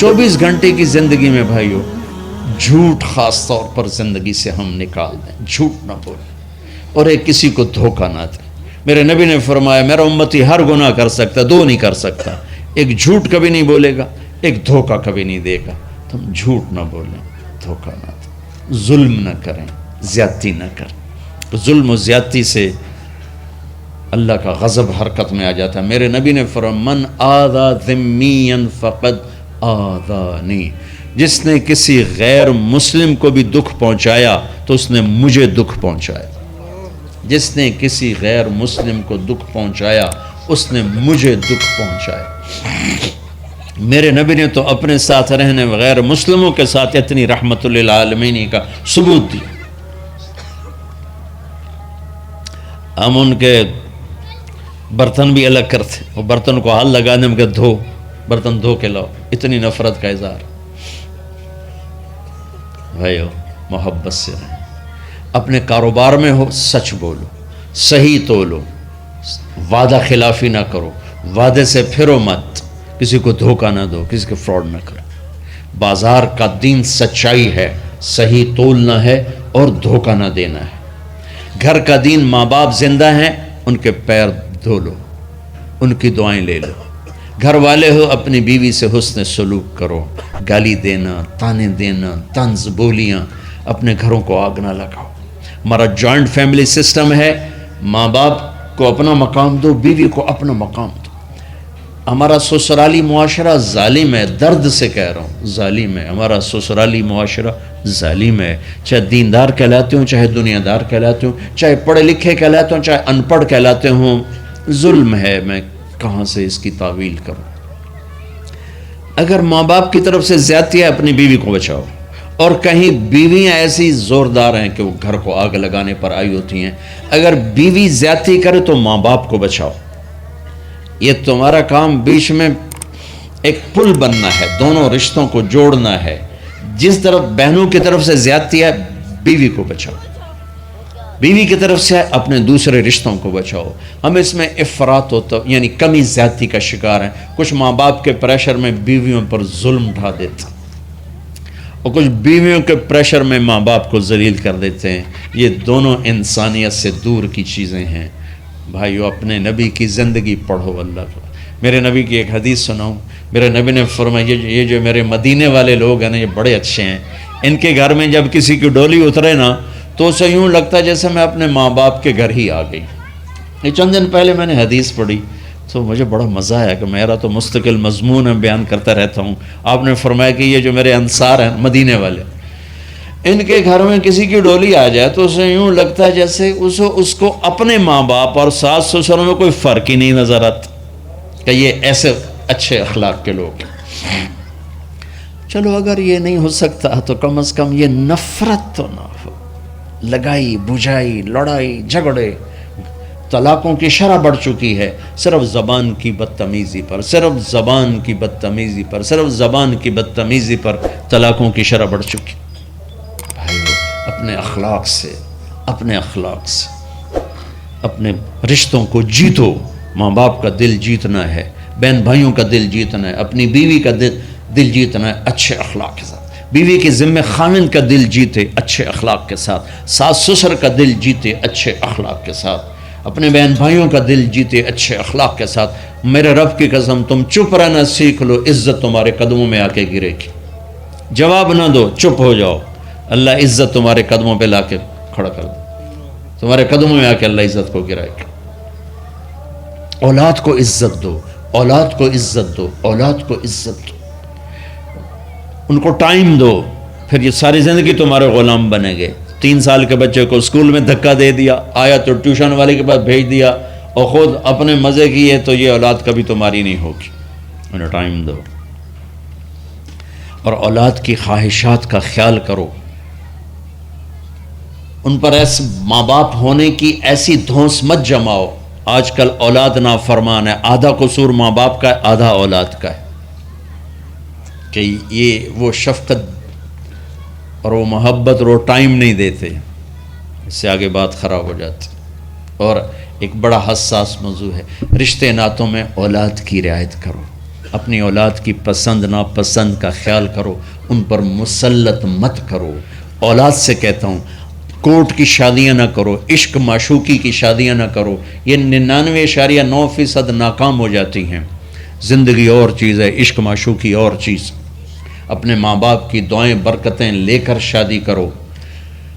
24 گھنٹے کی زندگی میں بھائیو جھوٹ خاص طور پر زندگی سے ہم نکال دیں، جھوٹ نہ بولیں اور ایک کسی کو دھوکہ نہ دیں۔ میرے نبی نے فرمایا میرا امتی ہر گناہ کر سکتا، دو نہیں کر سکتا، ایک جھوٹ کبھی نہیں بولے گا، ایک دھوکہ کبھی نہیں دے گا۔ تم جھوٹ نہ بولیں، دھوکہ نہ دیں، ظلم نہ کریں، زیادتی نہ کریں۔ ظلم و زیادتی سے اللہ کا غضب حرکت میں آ جاتا ہے۔ میرے نبی نے فرمایا من آذا ذمیا فقد آذانی، جس نے کسی غیر مسلم کو بھی دکھ پہنچایا تو اس نے مجھے دکھ پہنچایا۔ جس نے کسی غیر مسلم کو دکھ پہنچایا اس نے مجھے دکھ پہنچایا۔ میرے نبی نے تو اپنے ساتھ رہنے غیر مسلموں کے ساتھ اتنی رحمت للعالمین کا ثبوت دیا۔ ہم ان کے برتن بھی الگ کرتے، وہ برتن کو ہاتھ لگانے میں کہ دھو، برتن دھو کے لاؤ، اتنی نفرت کا اظہار۔ بھائیو محبت سے رہیں، اپنے کاروبار میں ہو سچ بولو، صحیح تولو، وعدہ خلافی نہ کرو، وعدے سے پھرو مت، کسی کو دھوکہ نہ دو، کسی کو فراڈ نہ کرو۔ بازار کا دین سچائی ہے، صحیح تولنا ہے اور دھوکہ نہ دینا ہے۔ گھر کا دین ماں باپ زندہ ہیں، ان کے پیر دھو لو، ان کی دعائیں لے لو۔ گھر والے ہو اپنی بیوی سے حسن سلوک کرو، گالی دینا، تانے دینا، طنز بولیاں، اپنے گھروں کو آگ نہ لگاؤ۔ ہمارا جوائنٹ فیملی سسٹم ہے، ماں باپ کو اپنا مقام دو، بیوی کو اپنا مقام دو۔ ہمارا سسرالی معاشرہ ظالم ہے، درد سے کہہ رہا ہوں ظالم ہے، ہمارا سسرالی معاشرہ ظالم ہے، چاہے دیندار کہلاتے ہوں، چاہے دنیا دار کہلاتے ہوں، چاہے پڑھے لکھے کہلاتے ہوں، چاہے ان پڑھ کہلاتے ہوں، ظلم ہے۔ میں کہاں سے اس کی تعویل کروں؟ اگر ماں باپ کی طرف سے زیادتی ہے اپنی بیوی کو بچاؤ، اور کہیں بیویاں ایسی زوردار ہیں کہ وہ گھر کو آگ لگانے پر آئی ہوتی ہیں، اگر بیوی زیادتی کرے تو ماں باپ کو بچاؤ۔ یہ تمہارا کام بیچ میں ایک پل بننا ہے، دونوں رشتوں کو جوڑنا ہے۔ جس طرف بہنوں کی طرف سے زیادتی ہے بیوی کو بچاؤ، بیوی کی طرف سے اپنے دوسرے رشتوں کو بچاؤ۔ ہم اس میں افراط ہوتا یعنی کمی زیادتی کا شکار ہیں۔ کچھ ماں باپ کے پریشر میں بیویوں پر ظلم ڈھا دیتے ہیں، اور کچھ بیویوں کے پریشر میں ماں باپ کو ذلیل کر دیتے ہیں۔ یہ دونوں انسانیت سے دور کی چیزیں ہیں۔ بھائیو اپنے نبی کی زندگی پڑھو اللہ کو۔ میرے نبی کی ایک حدیث سناؤں، میرے نبی نے فرمایا یہ جو میرے مدینے والے لوگ ہیں نا، یہ بڑے اچھے ہیں۔ ان کے گھر میں جب کسی کی ڈولی اترے نا تو اسے یوں لگتا ہے جیسے میں اپنے ماں باپ کے گھر ہی آ گئی۔ یہ چند دن پہلے میں نے حدیث پڑھی تو مجھے بڑا مزہ آیا کہ میرا تو مستقل مضمون ہے، بیان کرتا رہتا ہوں۔ آپ نے فرمایا کہ یہ جو میرے انصار ہیں مدینے والے، ان کے گھر میں کسی کی ڈولی آ جائے تو اسے یوں لگتا ہے جیسے اس کو اپنے ماں باپ اور ساس سسر میں کوئی فرق ہی نہیں نظر آتا، کہ یہ ایسے اچھے اخلاق کے لوگ ہیں۔ چلو اگر یہ نہیں ہو سکتا تو کم از کم یہ نفرت تو نہ ہو، لگائی بجھائی، لڑائی جھگڑے، طلاقوں کی شرح بڑھ چکی ہے صرف زبان کی بدتمیزی پر، صرف زبان کی بدتمیزی پر، صرف زبان کی بدتمیزی پر طلاقوں کی شرح بڑھ چکی۔ بھائیو اپنے اخلاق سے، اپنے اخلاق سے اپنے رشتوں کو جیتو۔ ماں باپ کا دل جیتنا ہے، بہن بھائیوں کا دل جیتنا ہے، اپنی بیوی کا دل جیتنا ہے اچھے اخلاق کے ساتھ۔ بیوی کے ذمہ خاوند کا دل جیتے اچھے اخلاق کے ساتھ، ساس سسر کا دل جیتے اچھے اخلاق کے ساتھ، اپنے بہن بھائیوں کا دل جیتے اچھے اخلاق کے ساتھ۔ میرے رب کی قسم تم چپ رہنا سیکھ لو، عزت تمہارے قدموں میں آ کے گرے گی۔ جواب نہ دو، چپ ہو جاؤ، اللہ عزت تمہارے قدموں پہ لا کے کھڑا کر دے، تمہارے قدموں میں آ کے اللہ عزت کو گرائے گا۔ اولاد کو عزت دو، اولاد کو عزت دو، اولاد کو عزت دو، ان کو ٹائم دو، پھر یہ ساری زندگی تمہارے غلام بنیں گے۔ 3 سال کے بچے کو اسکول میں دھکا دے دیا، آیا تو ٹیوشن والے کے پاس بھیج دیا، اور خود اپنے مزے کیے، تو یہ اولاد کبھی تمہاری نہیں ہوگی۔ انہیں ٹائم دو، اور اولاد کی خواہشات کا خیال کرو۔ ان پر ایسے ماں باپ ہونے کی ایسی دھونس مت جماؤ۔ آج کل اولاد نافرمان ہے، آدھا قصور ماں باپ کا ہے، آدھا اولاد کا ہے، کہ یہ وہ شفقت اور وہ محبت اور وہ ٹائم نہیں دیتے، اس سے آگے بات خراب ہو جاتی۔ اور ایک بڑا حساس موضوع ہے، رشتے ناتوں میں اولاد کی رعایت کرو۔ اپنی اولاد کی پسند ناپسند کا خیال کرو، ان پر مسلط مت کرو۔ اولاد سے کہتا ہوں کورٹ کی شادیاں نہ کرو، عشق معشوقی کی شادیاں نہ کرو، یہ 99.9% ناکام ہو جاتی ہیں۔ زندگی اور چیز ہے، عشق معشوقی اور چیز۔ اپنے ماں باپ کی دعائیں برکتیں لے کر شادی کرو۔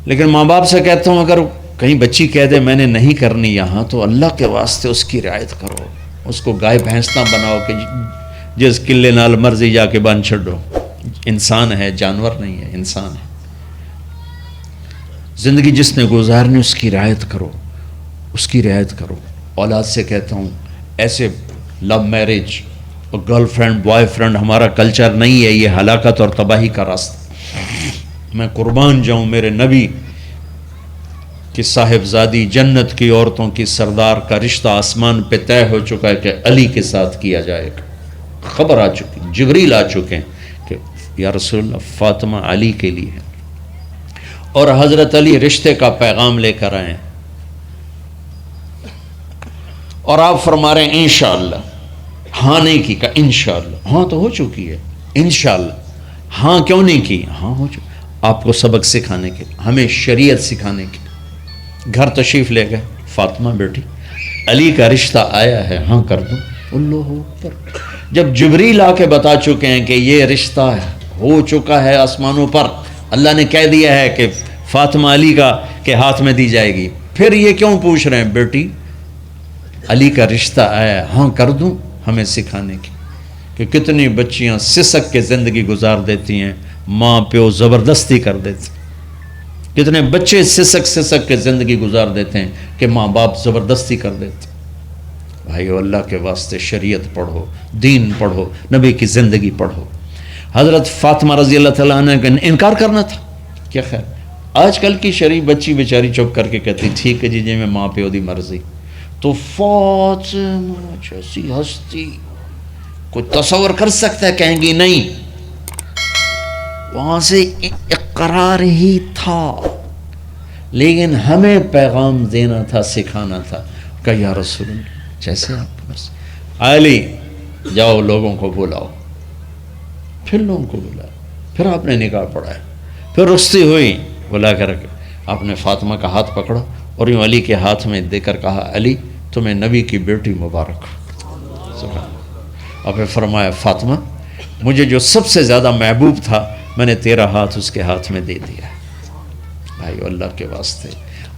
لیکن ماں باپ سے کہتا ہوں اگر کہیں بچی کہہ دے میں نے نہیں کرنی یہاں، تو اللہ کے واسطے اس کی رعایت کرو، اس کو گائے بھینس نہ بناؤ کہ جس قلے نال مرضی جا کے بن چھڈو۔ انسان ہے، جانور نہیں ہے، انسان ہے۔ زندگی جس نے گزارنی اس کی رعایت کرو، اس کی رعایت کرو۔ اولاد سے کہتا ہوں ایسے لو میرج اور گرل فرینڈ بوائے فرینڈ ہمارا کلچر نہیں ہے، یہ ہلاکت اور تباہی کا راستہ۔ میں قربان جاؤں میرے نبی کی صاحبزادی جنت کی عورتوں کی سردار کا رشتہ آسمان پہ طے ہو چکا ہے کہ علی کے ساتھ کیا جائے گا۔ خبر آ چکی، جبریل آ چکے ہیں کہ یا رسول اللہ فاطمہ علی کے لیے ہے، اور حضرت علی رشتے کا پیغام لے کر آئے ہیں، اور آپ فرما رہے ہیں انشاءاللہ۔ ہاں نہیں کی، کہا انشاءاللہ۔ ہاں تو ہو چکی ہے، انشاءاللہ۔ ہاں کیوں نہیں کی؟ ہاں ہو چکی۔ آپ کو سبق سکھانے کے، ہمیں شریعت سکھانے کے۔ گھر تشریف لے گئے، فاطمہ بیٹی علی کا رشتہ آیا ہے، ہاں کر دوں۔ اللہ اکبر۔ جب جبریل آ کے بتا چکے ہیں کہ یہ رشتہ ہو چکا ہے آسمانوں پر، اللہ نے کہہ دیا ہے کہ فاطمہ علی کا کے ہاتھ میں دی جائے گی، پھر یہ کیوں پوچھ رہے ہیں بیٹی علی کا رشتہ آیا ہے، ہاں کر دوں؟ ہمیں سکھانے کی کہ کتنی بچیاں سسک کے زندگی گزار دیتی ہیں، ماں پیو زبردستی کر دیتے، کتنے بچے سسک کے زندگی گزار دیتے ہیں کہ ماں باپ زبردستی کر دیتے۔ بھائیو اللہ کے واسطے شریعت پڑھو، دین پڑھو، نبی کی زندگی پڑھو۔ حضرت فاطمہ رضی اللہ تعالیٰ عنہ کا انکار کرنا تھا، کیا خیر آج کل کی شریف بچی بیچاری چپ کر کے کہتی ٹھیک ہے جی میں ماں پیو دی مرضی۔ تو فاطمہ جیسی ہستی کوئی تصور کر سکتا ہے؟ کہیں گی نہیں، وہاں سے اقرار ہی تھا، لیکن ہمیں پیغام دینا تھا، سکھانا تھا کہ یا رسول اللہ جیسے آپ کے بس علی جاؤ لوگوں کو بلاؤ۔ پھر لوگوں کو بلایا، پھر آپ نے نکاح پڑھایا، پھر رخصتی ہوئی، بلا کر کے آپ نے فاطمہ کا ہاتھ پکڑا اور یوں علی کے ہاتھ میں دے کر کہا علی تمہیں نبی کی بیٹی مبارک۔ اور پھر فرمایا فاطمہ مجھے جو سب سے زیادہ محبوب تھا میں نے تیرا ہاتھ اس کے ہاتھ میں دے دیا۔ بھائی اللہ کے واسطے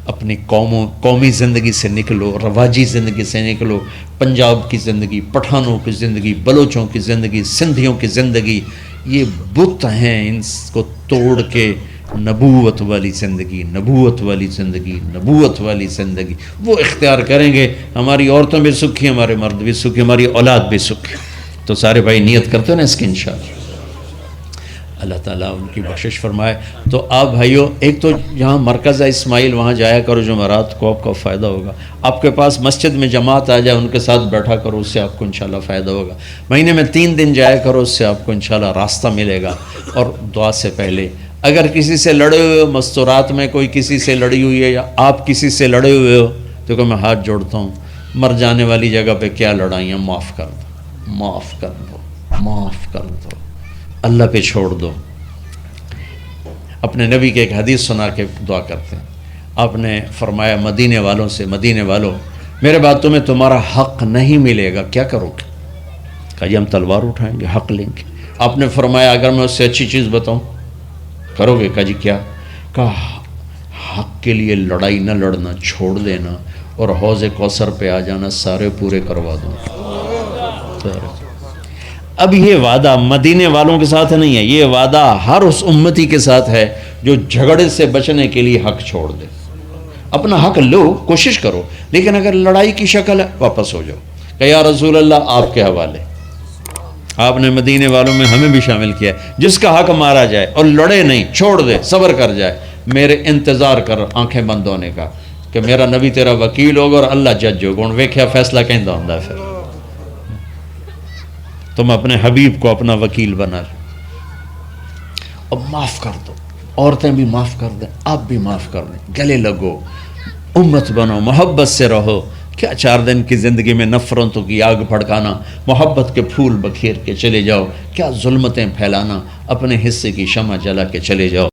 اپنی قومی زندگی سے نکلو، رواجی زندگی سے نکلو، پنجاب کی زندگی، پٹھانوں کی زندگی، بلوچوں کی زندگی، سندھیوں کی زندگی، یہ بت ہیں، ان کو توڑ کے نبوت والی زندگی، نبوت والی زندگی، نبوت والی زندگی وہ اختیار کریں گے، ہماری عورتوں بھی سکھی، ہمارے مرد بھی سکھی، ہماری اولاد بھی سکھی۔ تو سارے بھائی نیت کرتے ہیں نا اس کی انشاءاللہ، اللہ تعالیٰ ان کی بخشش فرمائے۔ تو آپ بھائیو ایک تو یہاں مرکز ہے اسماعیل، وہاں جایا کرو جمعرات کو، آپ کو فائدہ ہوگا۔ آپ کے پاس مسجد میں جماعت آ جائے ان کے ساتھ بیٹھا کرو، اس سے آپ کو انشاءاللہ فائدہ ہوگا۔ مہینے میں 3 دن جایا کرو، اس سے آپ کو انشاءاللہ راستہ ملے گا۔ اور دعا سے پہلے اگر کسی سے لڑے ہوئے ہو، مستورات میں کوئی کسی سے لڑی ہوئی ہے یا آپ کسی سے لڑے ہوئے ہو، تو کہ میں ہاتھ جوڑتا ہوں، مر جانے والی جگہ پہ کیا لڑائیاں، معاف کر دو، معاف کر دو، معاف کر دو، اللہ پہ چھوڑ دو۔ اپنے نبی کے ایک حدیث سنا کے دعا کرتے ہیں، آپ نے فرمایا مدینے والوں سے، مدینے والوں میرے بعد تمہیں تمہارا حق نہیں ملے گا، کیا کرو گے؟ کہا یہ ہم تلوار اٹھائیں گے، حق لیں گے۔ آپ نے فرمایا اگر میں اس سے اچھی چیز بتاؤں کرو گے؟ کہا جی کیا؟ کہا حق کے لیے لڑائی نہ لڑنا، چھوڑ دینا، اور حوض کوثر پہ آ جانا، سارے پورے کروا دوں۔ اب یہ وعدہ مدینے والوں کے ساتھ نہیں ہے، یہ وعدہ ہر اس امتی کے ساتھ ہے جو جھگڑے سے بچنے کے لیے حق چھوڑ دے۔ اپنا حق لو، کوشش کرو، لیکن اگر لڑائی کی شکل ہے واپس ہو جاؤ کہ یا رسول اللہ آپ کے حوالے۔ آپ نے مدینے والوں میں ہمیں بھی شامل کیا ہے، جس کا حق مارا جائے اور لڑے نہیں، چھوڑ دے، صبر کر جائے، میرے انتظار کر آنکھیں بند ہونے کا کہ میرا نبی تیرا وکیل ہوگا اور اللہ جج ہوگا، ان ویکھیا فیصلہ کہندہ ہوندا ہے۔ پھر تم اپنے حبیب کو اپنا وکیل بنا لو۔ اب معاف کر دو، عورتیں بھی معاف کر دیں، آپ بھی معاف کر دیں، گلے لگو، امت بنو، محبت سے رہو، کیا 4 دن کی زندگی میں نفرتوں کی آگ بھڑکانا، محبت کے پھول بکھیر کے چلے جاؤ، کیا ظلمتیں پھیلانا، اپنے حصے کی شمع جلا کے چلے جاؤ۔